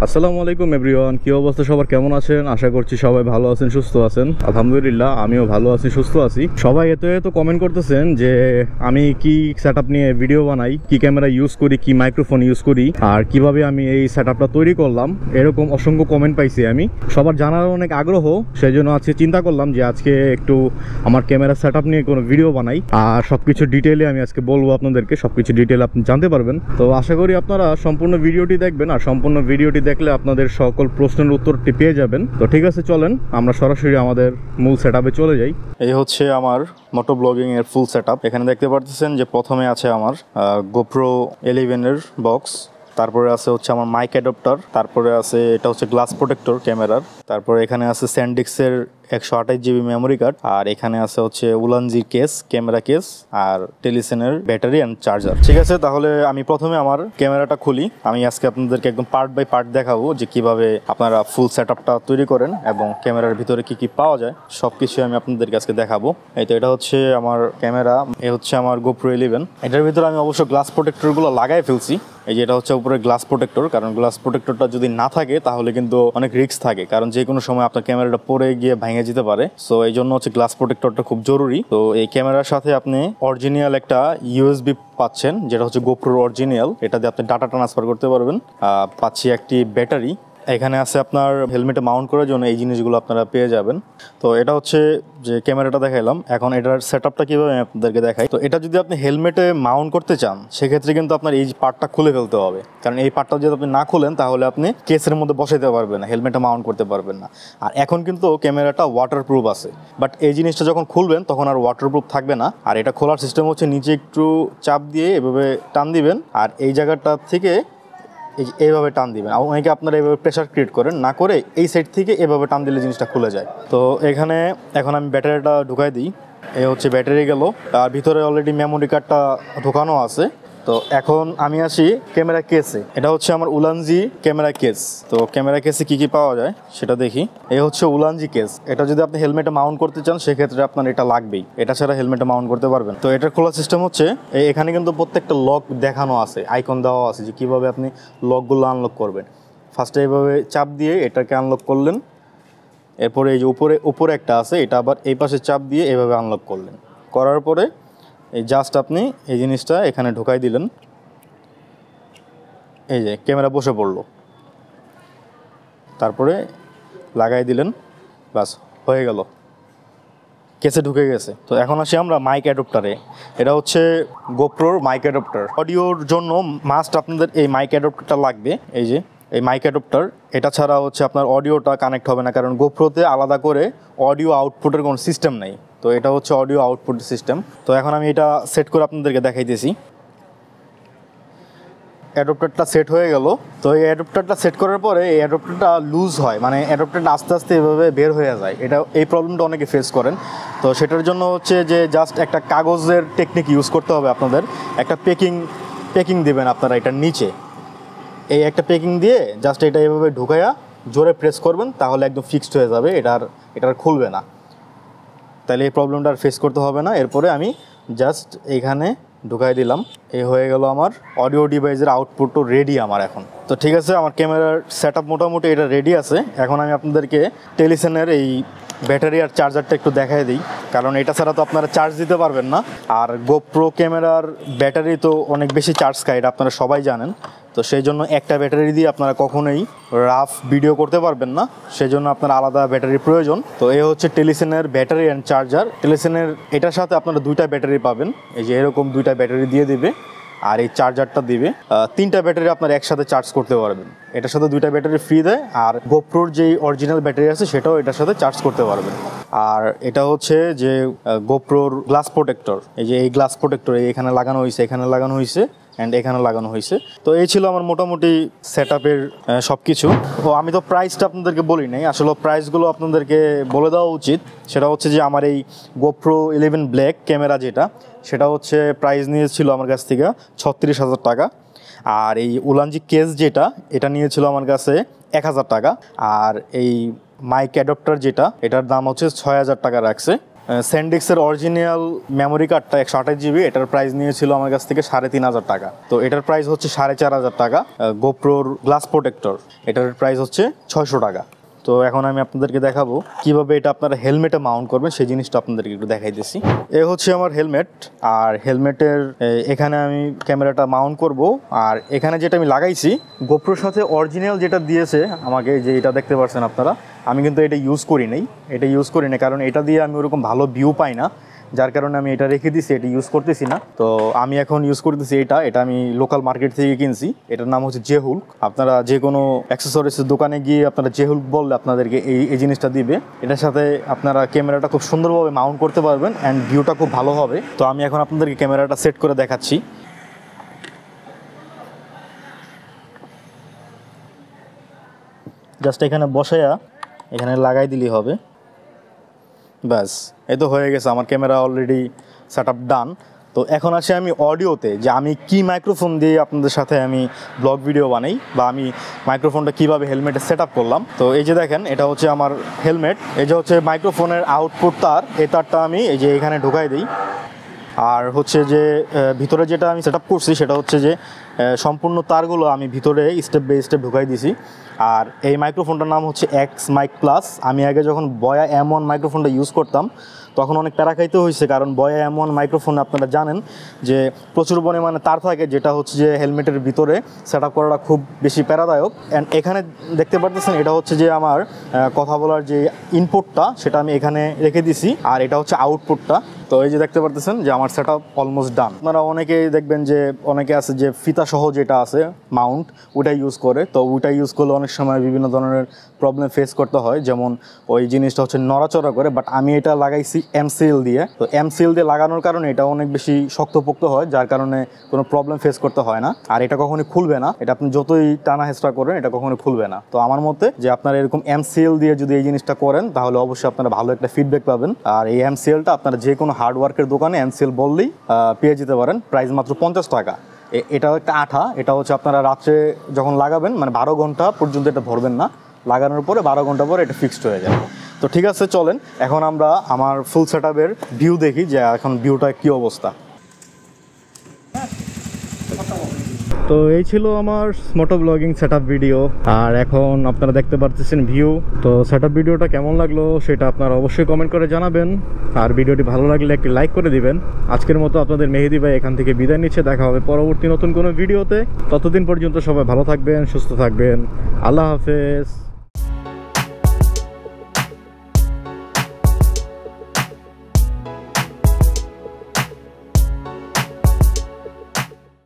আসসালামু আলাইকুম এভরিওয়ান, কি অবস্থা সবার, কেমন আছেন? আশা করছি সবাই ভালো আছেন, সুস্থ আছেন। আলহামদুলিল্লাহ আমিও ভালো আছি, সুস্থ আছি। সবাই এত কমেন্ট করতেছেন যে আমি কি সেটআপ নিয়ে ভিডিও বানাই, কি ক্যামেরা ইউজ করি, কি মাইক্রোফোন ইউজ করি, আর কিভাবে আমি এই সেটআপটা তৈরি করলাম। এরকম অসংখ্য কমেন্ট পাইছি আমি, সবার জানার অনেক আগ্রহ। সেই জন্য আজকে চিন্তা করলাম যে আজকে একটু আমার ক্যামেরা সেটআপ নিয়ে কোনো ভিডিও বানাই, আর সবকিছু ডিটেইলে আমি আজকে বলবো আপনাদেরকে। সবকিছু ডিটেইল আপনি জানতে পারবেন। তো আশা করি আপনারা সম্পূর্ণ ভিডিওটি দেখবেন, আর সম্পূর্ণ ভিডিওটি দেখলে আপনাদের সকল প্রশ্নের উত্তরটি পেয়ে যাবেন। তো ঠিক আছে, চলেন আমরা সরাসরি আমাদের মূল সেটআপে চলে যাই। এই হচ্ছে আমার মোটো ব্লগিং এর ফুল সেটআপ। এখানে দেখতে পাচ্ছেন যে প্রথমে আছে আমার গোপ্রো 11 এর বক্স, তারপরে আছে হচ্ছে আমার মাইক অ্যাডাপ্টার, তারপরে আছে এটা হচ্ছে গ্লাস প্রোটেক্টর ক্যামেরার, তারপরে এখানে আছে স্যান্ডিক্সের 128 GB মেমোরি কার্ড, আর এখানে আছে হচ্ছে উলানজি কেস, ক্যামেরা কেস, আর টেলিসেনের ব্যাটারি অ্যান্ড চার্জার। ঠিক আছে, তাহলে আমি প্রথমে আমার ক্যামেরাটা খুলি। আমি আজকে আপনাদেরকে একদম পার্ট বাই পার্ট দেখাবো যে কিভাবে আপনারা ফুল সেটআপটা তৈরি করেন এবং ক্যামেরার ভিতরে কি কি পাওয়া যায় সবকিছু আমি আপনাদেরকে আজকে দেখাবো। এই তো এটা হচ্ছে আমার ক্যামেরা, এ হচ্ছে আমার গোপ্রো 11। এটার ভিতরে আমি অবশ্য গ্লাস প্রোটেক্টরগুলো লাগাই ফেলছি। এই যে এটা হচ্ছে উপরে গ্লাস প্রোটেক্টর, কারণ গ্লাস প্রোটেক্টরটা যদি না থাকে তাহলে কিন্তু অনেক রিস্ক থাকে, কারণ যে কোনো সময় আপনার ক্যামেরাটা পড়ে গিয়ে ভেঙে যেতে পারে। সো এই জন্য হচ্ছে গ্লাস প্রোটেক্টরটা খুব জরুরি। তো এই ক্যামেরার সাথে আপনি অরিজিনাল একটা ইউএসবি পাচ্ছেন, যেটা হচ্ছে গোপ্রোর অরিজিনাল। এটা দিয়ে আপনি ডাটা ট্রান্সফার করতে পারবেন। পাচ্ছি একটি ব্যাটারি। এখানে আছে আপনার হেলমেটে মাউন্ট করার জন্য এই জিনিসগুলো আপনারা পেয়ে যাবেন। তো এটা হচ্ছে যে ক্যামেরাটা দেখাইলাম, এখন এটার সেটআপটা কীভাবে আমি আপনাদেরকে দেখাই। তো এটা যদি আপনি হেলমেটে মাউন্ট করতে চান সেক্ষেত্রে কিন্তু আপনার এই পার্টটা খুলে ফেলতে হবে, কারণ এই পার্টটা যদি আপনি না খুলেন তাহলে আপনি কেসের মধ্যে বসাইতে পারবেন না, হেলমেটে মাউন্ট করতে পারবেন না। আর এখন কিন্তু ক্যামেরাটা ওয়াটারপ্রুফ আছে, বাট এই জিনিসটা যখন খুলবেন তখন আর ওয়াটারপ্রুফ থাকবে না। আর এটা খোলার সিস্টেম হচ্ছে নিচে একটু চাপ দিয়ে এভাবে টান দিবেন, আর এই জায়গাটা থেকে এইভাবে টান দিবেন। অনেকে আপনারা এইভাবে প্রেশার ক্রিয়েট করেন, না করে এই সাইড থেকে এভাবে টান দিলে জিনিসটা খুলে যায়। তো এখানে এখন আমি ব্যাটারিটা ঢুকাই দিই। এই হচ্ছে ব্যাটারি গেল, আর ভিতরে অলরেডি মেমোরি কার্ডটা ঢোকানো আছে। তো এখন আমি আসি ক্যামেরা কেসে। এটা হচ্ছে আমার উলানজি ক্যামেরা কেস। তো ক্যামেরা কেসে কি কি পাওয়া যায় সেটা দেখি। এই হচ্ছে উলানজি কেস। এটা যদি আপনি হেলমেটে মাউন্ট করতে চান সেক্ষেত্রে আপনার এটা লাগবেই, এটা ছাড়া হেলমেটে মাউন্ট করতে পারবেন। তো এটার খোলার সিস্টেম হচ্ছে এখানে কিন্তু প্রত্যেকটা লক দেখানো আছে, আইকন দেওয়া আছে যে কীভাবে আপনি লকগুলো আনলক করবেন। ফার্স্টে এইভাবে চাপ দিয়ে এটাকে আনলক করলেন, এরপরে এই যে উপরে একটা আছে, এটা আবার এই পাশে চাপ দিয়ে এভাবে আনলক করলেন। করার পরে এই জাস্ট আপনি এই জিনিসটা এখানে ঢোকাই দিলেন, এই যে ক্যামেরা বসে পড়লো, তারপরে লাগাই দিলেন, বাস হয়ে গেল, কেসে ঢুকে গেছে। তো এখন আসি আমরা মাইক অ্যাডাপ্টারে। এটা হচ্ছে গোপ্রোর মাইক অ্যাডাপ্টার। অডিওর জন্য মাস্ট আপনাদের এই মাইক অ্যাডাপ্টারটা লাগবে। এই যে এই মাইক অ্যাডাপ্টার, এটা ছাড়া হচ্ছে আপনার অডিওটা কানেক্ট হবে না, কারণ গোপ্রোতে আলাদা করে অডিও আউটপুটের কোনো সিস্টেম নেই। তো এটা হচ্ছে অডিও আউটপুট সিস্টেম। তো এখন আমি এটা সেট করে আপনাদেরকে দেখাইতেছি। অ্যাডাপ্টারটা সেট হয়ে গেল। তো এই অ্যাডাপ্টারটা সেট করার পরে এই অ্যাডাপ্টারটা লুজ হয়, মানে অ্যাডাপ্টারটা আস্তে আস্তে এভাবে বের হয়ে যায়। এই প্রবলেমটা অনেকে ফেস করেন। তো সেটার জন্য হচ্ছে যে জাস্ট একটা কাগজের টেকনিক ইউজ করতে হবে আপনাদের। একটা পেকিং দিবেন আপনারা এটার নিচে, এই একটা পেকিং দিয়ে জাস্ট এটা এভাবে ঢুকাইয়া জোরে প্রেস করবেন, তাহলে একদম ফিক্সড হয়ে যাবে, এটার খুলবে না। তাহলে এই প্রবলেমটা আর ফেস করতে হবে না। এরপরে আমি জাস্ট এইখানে ঢুকাই দিলাম, এই হয়ে গেল আমার অডিও ডিভাইসের আউটপুটও রেডি আমার এখন। তো ঠিক আছে, আমার ক্যামেরার সেটআপ মোটামুটি এটা রেডি আছে। এখন আমি আপনাদেরকে টেলিসেনের এই ব্যাটারি আর চার্জারটা একটু দেখাই দিই, কারণ এটা ছাড়া তো আপনারা চার্জ দিতে পারবেন না। আর গোপ্রো ক্যামেরার ব্যাটারি তো অনেক বেশি চার্জ খায়, এটা আপনারা সবাই জানেন। তো সেই জন্য একটা ব্যাটারি দিয়ে আপনারা কখনোই রাফ ভিডিও করতে পারবেন না, সেই জন্য আপনার আলাদা ব্যাটারির প্রয়োজন। তো এই হচ্ছে টেলিসেনের ব্যাটারি অ্যান্ড চার্জার। টেলিসেনের এটার সাথে আপনারা দুইটা ব্যাটারি পাবেন, এই যে এরকম দুইটা ব্যাটারি দিয়ে দিবে, আর এই চার্জারটা দিবে। তিনটা ব্যাটারি আপনারা একসাথে চার্জ করতে পারবেন। এটার সাথে দুইটা ব্যাটারি ফ্রি দেয়, আর গোপ্রোর যেই অরিজিনাল ব্যাটারি আছে সেটাও এটার সাথে চার্জ করতে পারবেন। আর এটা হচ্ছে যে গোপ্রোর গ্লাস প্রোটেক্টর। এই যে এই গ্লাস প্রোটেক্টর এখানে লাগানো হয়েছে, এখানে লাগানো হয়েছে, অ্যান্ড এখানে লাগানো হয়েছে। তো এই ছিল আমার মোটামুটি সেটআপের সব কিছু। তো আমি তো প্রাইসটা আপনাদেরকে বলি নাই, আসলে প্রাইসগুলো আপনাদেরকে বলে দেওয়া উচিত। সেটা হচ্ছে যে আমার এই গোপ্রো 11 ব্ল্যাক ক্যামেরা যেটা, সেটা হচ্ছে প্রাইস নিয়েছিল আমার কাছ থেকে 36,000 টাকা। আর এই উলানজি কেস যেটা, এটা নিয়েছিল আমার কাছে 1,000 টাকা। আর এই মাইক অ্যাডাপ্টার যেটা, এটার দাম হচ্ছে 6,000 টাকা রাখছে। স্যান্ডিক্সের অরিজিনাল মেমোরি কার্ডটা 128 জিবি, এটার প্রাইস নিয়েছিল আমার কাছ থেকে 3,500 টাকা। তো এটার প্রাইস হচ্ছে 4,500 টাকা। গোপ্রোর গ্লাস প্রোটেক্টর, এটার প্রাইস হচ্ছে 600 টাকা। তো এখন আমি আপনাদেরকে দেখাবো কিভাবে এটা আপনারা হেলমেটে মাউন্ট করবেন, সেই জিনিসটা আপনাদেরকে একটু দেখাইতেছি। এ হচ্ছে আমার হেলমেট, আর হেলমেটের এখানে আমি ক্যামেরাটা মাউন্ট করব। আর এখানে যেটা আমি লাগাইছি গোপ্রোর সাথে অরিজিনাল যেটা দিয়েছে আমাকে, যে এটা দেখতে পাচ্ছেন আপনারা, আমি কিন্তু এটা ইউজ করি নাই, কারণ এটা দিয়ে আমি ওরকম ভালো ভিউ পাই না, যার কারণে আমি এটা রেখে দিছি, এটা ইউজ করতেছি না। তো আমি এখন ইউজ করতেছি এটা আমি লোকাল মার্কেট থেকে কিনছি। এটার নাম হচ্ছে জেহুল্ক। আপনারা যে কোনো অ্যাক্সেসরিজের দোকানে গিয়ে আপনারা জেহুল্ক বললে আপনাদেরকে এই জিনিসটা দিবে। এটার সাথে আপনারা ক্যামেরাটা খুব সুন্দরভাবে মাউন্ট করতে পারবেন অ্যান্ড ভিউটা খুব ভালো হবে। তো আমি এখন আপনাদেরকে ক্যামেরাটা সেট করে দেখাচ্ছি। জাস্ট এখানে বসায়া এখানে লাগাই দিলেই হবে, ব্যাস এই তো হয়ে গেছে। আমার ক্যামেরা অলরেডি সেট আপ ডান। তো এখন আসি আমি অডিওতে, যে আমি কি মাইক্রোফোন দিয়ে আপনাদের সাথে আমি ব্লগ ভিডিও বানাই, বা আমি মাইক্রোফোনটা কিভাবে হেলমেটে সেট আপ করলাম। তো এই যে দেখেন, এটা হচ্ছে আমার হেলমেট, এই যে হচ্ছে মাইক্রোফোনের আউটপুট তার, এই তারটা আমি এই যে এখানে ঢোকাই দিই। আর হচ্ছে যে ভিতরে যেটা আমি সেট আপ করছি সেটা হচ্ছে যে সম্পূর্ণ তারগুলো আমি ভিতরে স্টেপ বাই স্টেপ ঢুকাই দিছি। আর এই মাইক্রোফোনটার নাম হচ্ছে এক্স মাইক প্লাস। আমি আগে যখন বয়া M1 মাইক্রোফোনটা ইউজ করতাম তখন অনেক প্যারা খাইতে হয়েছে, কারণ বয়া M1 মাইক্রোফোন আপনারা জানেন যে প্রচুর পরিমাণে তার থাকে, যেটা হচ্ছে যে হেলমেটের ভিতরে সেট আপ করাটা খুব বেশি প্যারাদায়ক। অ্যান্ড এখানে দেখতে পারতেছেন এটা হচ্ছে যে আমার কথা বলার যে ইনপুটটা সেটা আমি এখানে রেখে দিছি, আর এটা হচ্ছে আউটপুটটা। তো এই যে দেখতে পারতেছেন যে আমার সেট আপ অলমোস্ট ডান। আপনারা অনেকেই দেখবেন যে অনেকে আছে যে ফিতা সহ যেটা আছে মাউন্ট, ওইটা ইউজ করে। তো ওইটা ইউজ করলে অনেক সময় বিভিন্ন ধরনের প্রবলেম ফেস করতে হয়, যেমন ওই জিনিসটা হচ্ছে নড়াচড়া করে। বাট আমি এটা লাগাইছি MCL দিয়ে। তো MCL দিয়ে লাগানোর কারণে এটা অনেক বেশি শক্তপোক্ত হয়, যার কারণে কোনো প্রবলেম ফেস করতে হয় না। আর এটা কখনোই খুলবে না, এটা আপনি যতই টানা হেঁচড়া করেন এটা কখনোই খুলবে না। তো আমার মতে যে আপনারা এরকম MCL দিয়ে যদি এই জিনিসটা করেন তাহলে অবশ্যই আপনারা ভালো একটা ফিডব্যাক পাবেন। আর এই MCLটা আপনারা যে কোনো হার্ডওয়ার্কের দোকানে MCL বললেই পেয়ে যেতে পারেন, প্রাইস মাত্র 50 টাকা। এটাও একটা আঠা, এটা হচ্ছে আপনারা রাত্রে যখন লাগাবেন, মানে 12 ঘন্টা পর্যন্ত এটা ভরবেন না, লাগানোর পরে 12 ঘন্টা পরে এটা ফিক্সড হয়ে যায়। তো ঠিক আছে, চলেন এখন আমরা আমার ফুল সেট আপের ভিউ দেখি যে এখন ভিউটা কী অবস্থা। তো এই ছিল আমার মোটো ব্লগিং সেট আপ ভিডিও, আর এখন আপনারা দেখতে পাচ্ছেন ভিউ। তো সেট আপ ভিডিওটা কেমন লাগলো সেটা আপনারা অবশ্যই কমেন্ট করে জানাবেন, আর ভিডিওটি ভালো লাগলে একটি লাইক করে দিবেন। আজকের মতো আপনাদের মেহেদি ভাই এখান থেকে বিদায় নিচ্ছে, দেখা হবে পরবর্তী নতুন কোনো ভিডিওতে। ততদিন পর্যন্ত সবাই ভালো থাকবেন, সুস্থ থাকবেন। আল্লাহ হাফেজ।